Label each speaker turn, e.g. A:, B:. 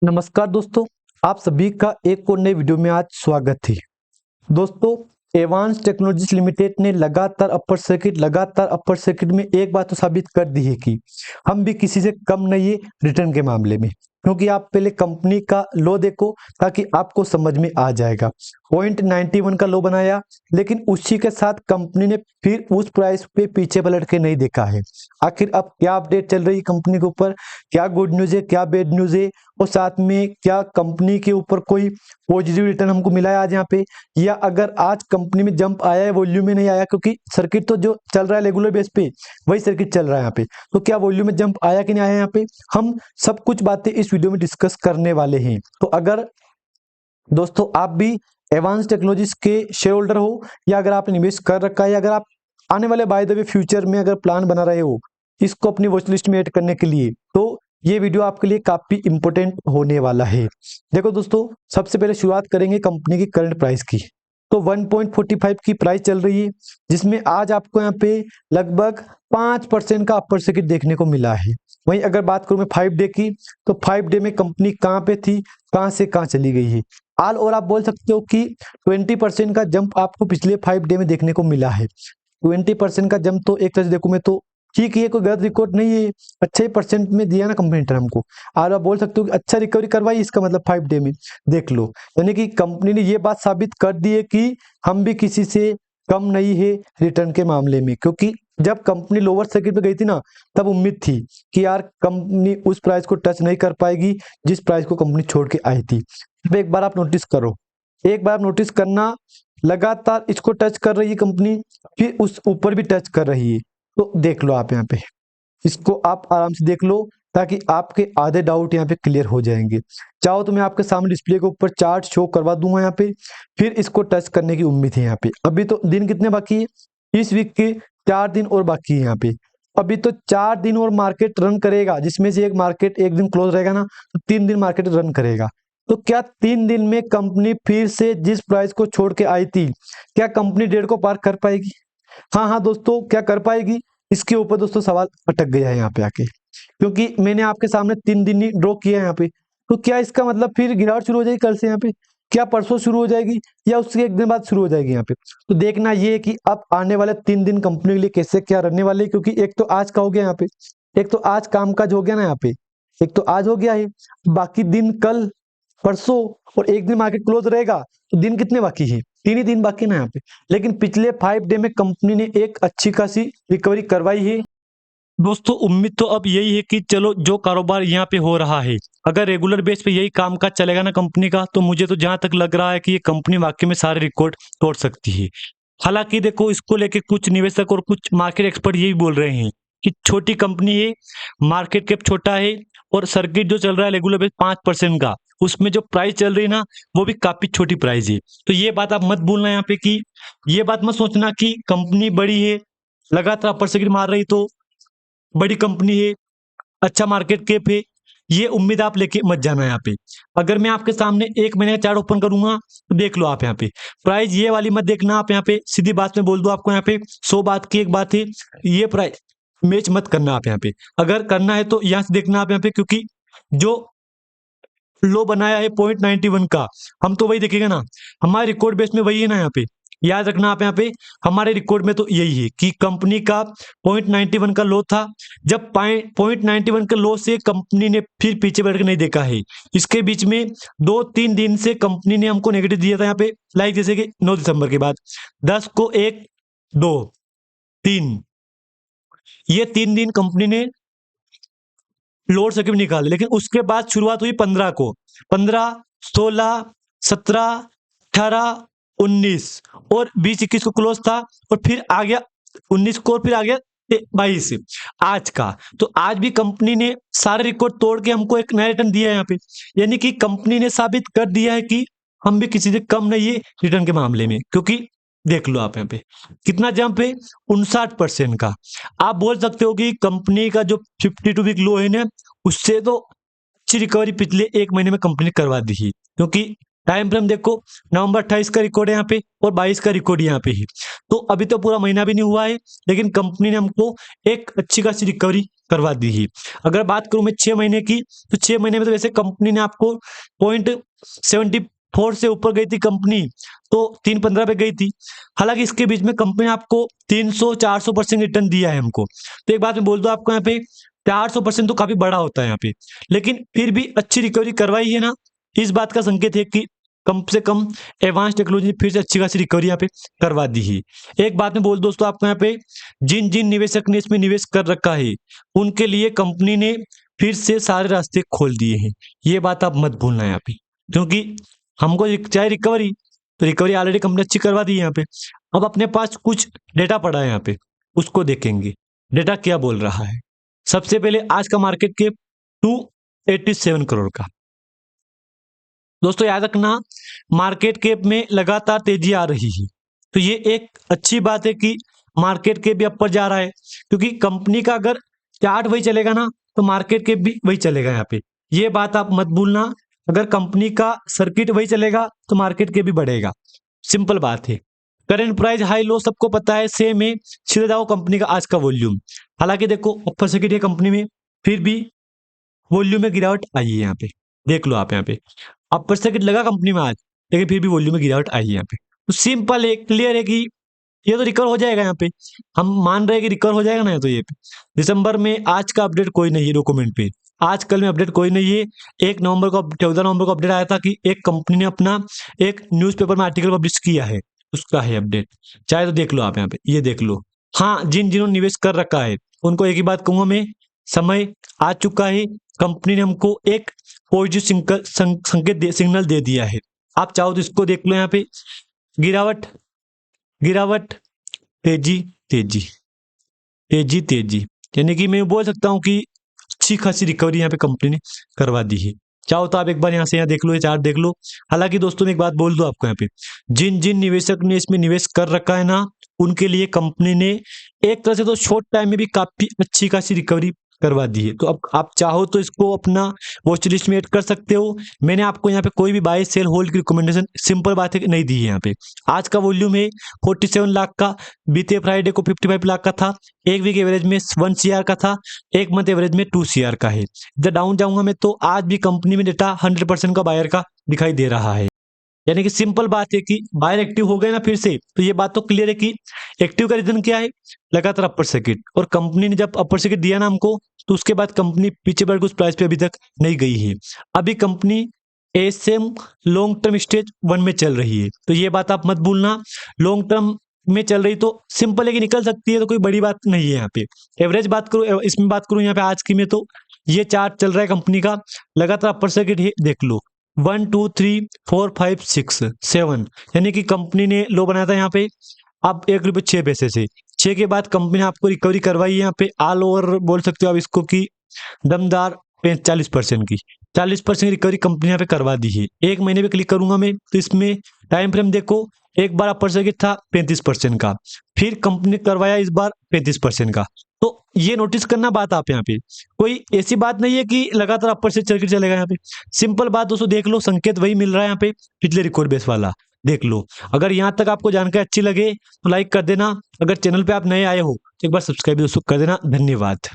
A: नमस्कार दोस्तों, आप सभी का एक और नए वीडियो में आज स्वागत है। दोस्तों, एडवांस टेक्नोलॉजीज लिमिटेड ने लगातार अपर सर्किट में एक बात तो साबित कर दी है कि हम भी किसी से कम नहीं है रिटर्न के मामले में। क्योंकि आप पहले कंपनी का लो देखो ताकि आपको समझ में आ जाएगा। 0.91 का लो बनाया, लेकिन उसी के साथ कंपनी ने फिर उस प्राइस पे पीछे पलट के नहीं देखा है। आखिर अब क्या अपडेट चल रही है कंपनी के ऊपर, क्या गुड न्यूज है, क्या बैड न्यूज है, और साथ में क्या कंपनी के ऊपर कोई पॉजिटिव रिटर्न हमको मिला है आज यहाँ पे, या अगर आज कंपनी में जंप आया है वॉल्यूम में नहीं आया, क्योंकि सर्किट तो जो चल रहा है रेगुलर बेस पे वही सर्किट चल रहा है यहाँ पे। तो क्या वॉल्यूम में जंप आया कि नहीं आया यहाँ पे, हम सब कुछ बातें इस वीडियो में डिस्कस करने वाले हैं। तो अगर दोस्तों आप भी एडवांस टेक्नोलॉजीज के शेयर होल्डर हो, या अगर आपने निवेश कर रखा है, या अगर आप आने वाले बाय द वे फ्यूचर में अगर प्लान बना रहे हो इसको अपनी वॉच लिस्ट में ऐड करने के लिए, तो ये वीडियो आपके लिए काफी इंपॉर्टेंट होने वाला है। देखो दोस्तों, सबसे पहले शुरुआत करेंगे कंपनी की करंट प्राइस की। तो 1.45 की प्राइस चल रही है, जिसमें आज आपको यहाँ पे लगभग 5% का अपर सर्किट देखने को मिला है। वहीं अगर बात करूं मैं 5 डे की, तो 5 डे में कंपनी कहाँ पे थी, कहाँ से कहाँ चली गई है। आल और आप बोल सकते हो कि 20% का जंप आपको पिछले 5 डे में देखने को मिला है। 20% का जंप तो एक तरह से देखो मैं तो ठीक है, कोई गलत रिकॉर्ड नहीं है, अच्छा ही परसेंट में दिया ना कंपनी ने हमको। और आप बोल सकते हो कि अच्छा रिकवरी करवाई, इसका मतलब 5 डे में देख लो। यानी कि कंपनी ने ये बात साबित कर दी है कि हम भी किसी से कम नहीं है रिटर्न के मामले में। क्योंकि जब कंपनी लोअर सर्किट पे गई थी ना, तब उम्मीद थी कि यार कंपनी उस प्राइस को टच नहीं कर पाएगी जिस प्राइस को कंपनी छोड़ के आई थी। अब एक बार आप नोटिस करो, एक बार आप नोटिस करना, लगातार इसको टच कर रही है कंपनी, फिर उस ऊपर भी टच कर रही है। तो देख लो आप यहाँ पे, इसको आप आराम से देख लो ताकि आपके आधे डाउट यहाँ पे क्लियर हो जाएंगे। चाहो तो मैं आपके सामने डिस्प्ले के ऊपर चार्ट शो करवा दूंगा यहाँ पे, फिर इसको टच करने की उम्मीद है यहाँ पे। अभी तो दिन कितने बाकी है, इस वीक के 4 दिन और बाकी है यहाँ पे। अभी तो 4 दिन और मार्केट रन करेगा, जिसमें से एक मार्केट एक दिन क्लोज रहेगा ना, तो 3 दिन मार्केट रन करेगा। तो क्या 3 दिन में कंपनी फिर से जिस प्राइस को छोड़ के आई थी, क्या कंपनी 1.5 को पार कर पाएगी? हाँ हाँ दोस्तों, क्या कर पाएगी? इसके ऊपर दोस्तों सवाल अटक गया है यहाँ पे आके। क्योंकि मैंने आपके सामने 3 दिन ही ड्रॉ किया है यहाँ पे। तो क्या इसका मतलब फिर गिरावट शुरू हो जाएगी कल से यहाँ पे, क्या परसों शुरू हो जाएगी, या उसके एक दिन बाद शुरू हो जाएगी यहाँ पे? तो देखना ये है कि अब आने वाले 3 दिन कंपनी के लिए कैसे क्या रहने वाले हैं। क्योंकि एक तो आज का हो गया यहाँ पे, एक तो आज काम काज हो गया ना यहाँ पे, एक तो आज हो गया है, बाकी दिन कल परसों और एक दिन मार्केट क्लोज रहेगा। तो दिन कितने बाकी है, 3 ही दिन बाकी ना यहाँ पे। लेकिन पिछले 5 डे में कंपनी ने एक अच्छी खासी रिकवरी करवाई है। दोस्तों, उम्मीद तो अब यही है कि चलो जो कारोबार यहाँ पे हो रहा है, अगर रेगुलर बेस पे यही काम काज चलेगा ना कंपनी का, तो मुझे तो जहां तक लग रहा है कि ये कंपनी वाकई में सारे रिकॉर्ड तोड़ सकती है। हालांकि देखो, इसको लेके कुछ निवेशक और कुछ मार्केट एक्सपर्ट यही बोल रहे हैं कि छोटी कंपनी है, मार्केट कैप छोटा है, और सर्किट जो चल रहा है रेगुलर बेस 5% का, उसमें जो प्राइस चल रही है ना, वो भी काफी छोटी प्राइस है। तो ये बात आप मत भूलना यहाँ पे, कि ये बात मत सोचना कि कंपनी बड़ी है, लगातार अपर सर्किट मार रही तो बड़ी कंपनी है, अच्छा मार्केट कैप है, ये उम्मीद आप लेके मत जाना यहाँ पे। अगर मैं आपके सामने 1 महीने का चार्ट ओपन करूंगा, तो देख लो आप यहाँ पे प्राइस ये वाली मत देखना आप यहाँ पे। सीधी बात में बोल दो आपको, यहाँ पे 100 बात की एक बात है, ये प्राइस मैच मत करना आप यहाँ पे। अगर करना है तो यहाँ से देखना आप यहाँ पे, क्योंकि जो लो बनाया है 0.91 का, हम तो वही देखेंगे ना, हमारे रिकॉर्ड बेस में वही है ना यहाँ पे। याद रखना आप यहाँ पे, हमारे रिकॉर्ड में तो यही है कि कंपनी का 0.91 का लो था। जब 0.91 के लो से कंपनी ने फिर पीछे बैठ के नहीं देखा है। इसके बीच में 2-3 दिन से कंपनी ने हमको नेगेटिव दिया था यहाँ पे, लाइक जैसे कि 9 दिसंबर के बाद 10 को 1, 2, 3, ये 3 दिन कंपनी ने लोअर सर्किट निकाले। लेकिन उसके बाद शुरुआत हुई 15 को, 15, 16, 17, 18, 19 और 20-21 को क्लोज था, और फिर आ गया 19 को, और फिर आ गया 22 आज का। तो आज भी कंपनी ने सारे रिकॉर्ड तोड़ के हमको एक नया रिटर्न दिया है यहाँ पे। यानी कि कंपनी ने साबित कर दिया है कि हम भी किसी से कम नहीं है रिटर्न के मामले में। क्योंकि देख लो आप यहाँ पे कितना जंप है, 59% का। आप बोल सकते हो कि कंपनी का जो 52 वीक लो है ना, उससे तो अच्छी रिकवरी पिछले 1 महीने में कंपनी करवा दी है। क्योंकि टाइम फ्रेम देखो, नवंबर 28 का रिकॉर्ड है यहाँ पे, और 22 का रिकॉर्ड यहाँ पे है। तो अभी तो पूरा महीना भी नहीं हुआ है, लेकिन कंपनी ने हमको एक अच्छी खासी रिकवरी करवा दी है। अगर बात करूं मैं 6 महीने की, तो 6 महीने में तो वैसे कंपनी ने आपको 0.74 से ऊपर गई थी कंपनी, तो 3.15 पे गई थी। हालांकि इसके बीच में कंपनी ने आपको 300-400% रिटर्न दिया है हमको। तो एक बात मैं बोल दूं आपको, यहाँ पे 400% तो काफी बड़ा होता है यहाँ पे, लेकिन फिर भी अच्छी रिकवरी करवाई है ना, इस बात का संकेत है कि कम से कम एडवांस टेक्नोलॉजी ने फिर से अच्छी खासी रिकवरी यहाँ पे करवा दी है। एक बात मैं बोल दोस्तों आपको, यहाँ पे जिन जिन निवेशक ने इसमें निवेश कर रखा है, उनके लिए कंपनी ने फिर से सारे रास्ते खोल दिए हैं। ये बात आप मत भूलना यहाँ पे, क्योंकि हमको चाहे रिकवरी, तो रिकवरी ऑलरेडी कंपनी अच्छी करवा दी है यहाँ पे। अब अपने पास कुछ डेटा पड़ा है यहाँ पे, उसको देखेंगे डेटा क्या बोल रहा है। सबसे पहले आज का मार्केट कैप 287 करोड़ का। दोस्तों याद रखना, मार्केट कैप में लगातार तेजी आ रही है, तो ये एक अच्छी बात है कि मार्केट कैप भी ऊपर जा रहा है, क्योंकि कंपनी का अगर चार्ट वही चलेगा ना, तो मार्केट कैप भी वही चलेगा यहाँ पे। ये बात आप मत भूलना, अगर कंपनी का सर्किट वही चलेगा तो मार्केट कैप भी बढ़ेगा, सिंपल बात है। करंट प्राइस हाई लो सबको पता है, सेम है। सीधे जाओ कंपनी का आज का वॉल्यूम, हालांकि देखो अपर सर्किट है कंपनी में, फिर भी वॉल्यूम में गिरावट आई है यहाँ पे, देख लो आप यहाँ पे अपर सर्किट लगा कंपनी में आज, लेकिन फिर भी वॉल्यूम में गिरावट आई है यहाँ पे। तो सिंपल है, क्लियर है कि ये तो रिकवर हो जाएगा यहाँ पे, हम मान रहे हैं कि रिकवर हो जाएगा ना। तो ये दिसंबर में आज का अपडेट कोई नहीं है डॉक्यूमेंट पे, आज कल में अपडेट कोई नहीं है। 1 नवंबर को 14 नवंबर को अपडेट आया था कि एक कंपनी ने अपना एक न्यूज़पेपर में आर्टिकल पब्लिश किया है, उसका है अपडेट, चाहे तो देख लो आप यहाँ पे, ये देख लो। हाँ, जिन्होंने निवेश कर रखा है उनको एक ही बात कहूंगा मैं, समय आ चुका है। कंपनी ने हमको एक पॉजिटिव संकेत सिग्नल दे दिया है। आप चाहो तो इसको देख लो, यहाँ पे गिरावट गिरावट, तेजी तेजी तेजी तेजी, यानी कि मैं बोल सकता हूँ कि अच्छी खासी रिकवरी यहाँ पे कंपनी ने करवा दी है। चाहो तो आप एक बार यहाँ से यहाँ देख लो, ये चार्ट देख लो। हालांकि दोस्तों मैं एक बात बोल दूं आपको, यहाँ पे जिन जिन निवेशक ने इसमें निवेश कर रखा है ना, उनके लिए कंपनी ने एक तरह से तो शॉर्ट टाइम में भी काफी अच्छी खासी रिकवरी करवा दी है। तो अब आप चाहो तो इसको अपना वॉच लिस्ट में ऐड कर सकते हो। मैंने आपको यहाँ पे कोई भी बाय सेल होल्ड की रिकमेंडेशन, सिंपल बात है कि नहीं दी है। यहाँ पे आज का वॉल्यूम है 47 लाख का, बीते फ्राइडे को 55 लाख का था, एक वीक एवरेज में 1 CR का था, एक मंथ एवरेज में 2 CR का है। जब डाउन जाऊंगा मैं तो आज भी कंपनी में डेटा 100% का बायर का दिखाई दे रहा है। यानी कि सिंपल बात है कि बायर एक्टिव हो गए ना फिर से, तो ये बात तो क्लियर है कि एक्टिव का रीजन क्या है, लगातार अपर सर्किट। और कंपनी ने जब अपर सर्किट दिया ना हमको, तो उसके बाद कंपनी पीछे बढ़ के उस प्राइस पे अभी तक नहीं गई है। अभी company SM long term stage 1 में चल रही है, तो ये बात आप मत भूलना। लॉन्ग टर्म में चल रही तो सिंपल है कि निकल सकती है, तो कोई बड़ी बात नहीं है। यहाँ पे एवरेज बात करूँ, इसमें बात करूँ यहाँ पे आज की में, तो ये चार्ट चल रहा है कंपनी का, लगातार अपर सर्किट है, देख लो 1 2 3 4 5 6 7, यानी कि कंपनी ने लो बनाया था यहाँ पे, अब 1 रुपये 6 पैसे से 6 के बाद कंपनी ने आपको रिकवरी करवाई है यहाँ पे। ऑल ओवर बोल सकते हो आप इसको कि दमदार 40% की 40% रिकवरी कंपनी यहाँ पे करवा दी है। 1 महीने पे क्लिक करूंगा मैं, तो इसमें टाइम फ्रेम देखो, एक बार अपर सर्किट था 35% का, फिर कंपनी ने करवाया इस बार 35% का। तो ये नोटिस करना बात आप यहाँ पे, कोई ऐसी बात नहीं है कि लगातार अपर से सर्किट चलेगा यहाँ पे। सिंपल बात दोस्तों देख लो, संकेत वही मिल रहा है यहाँ पे, पिछले रिकॉर्ड बेस वाला देख लो। अगर यहाँ तक आपको जानकारी अच्छी लगे तो लाइक कर देना, अगर चैनल पे आप नए आए हो तो एक बार सब्सक्राइब दोस्तों कर देना। धन्यवाद।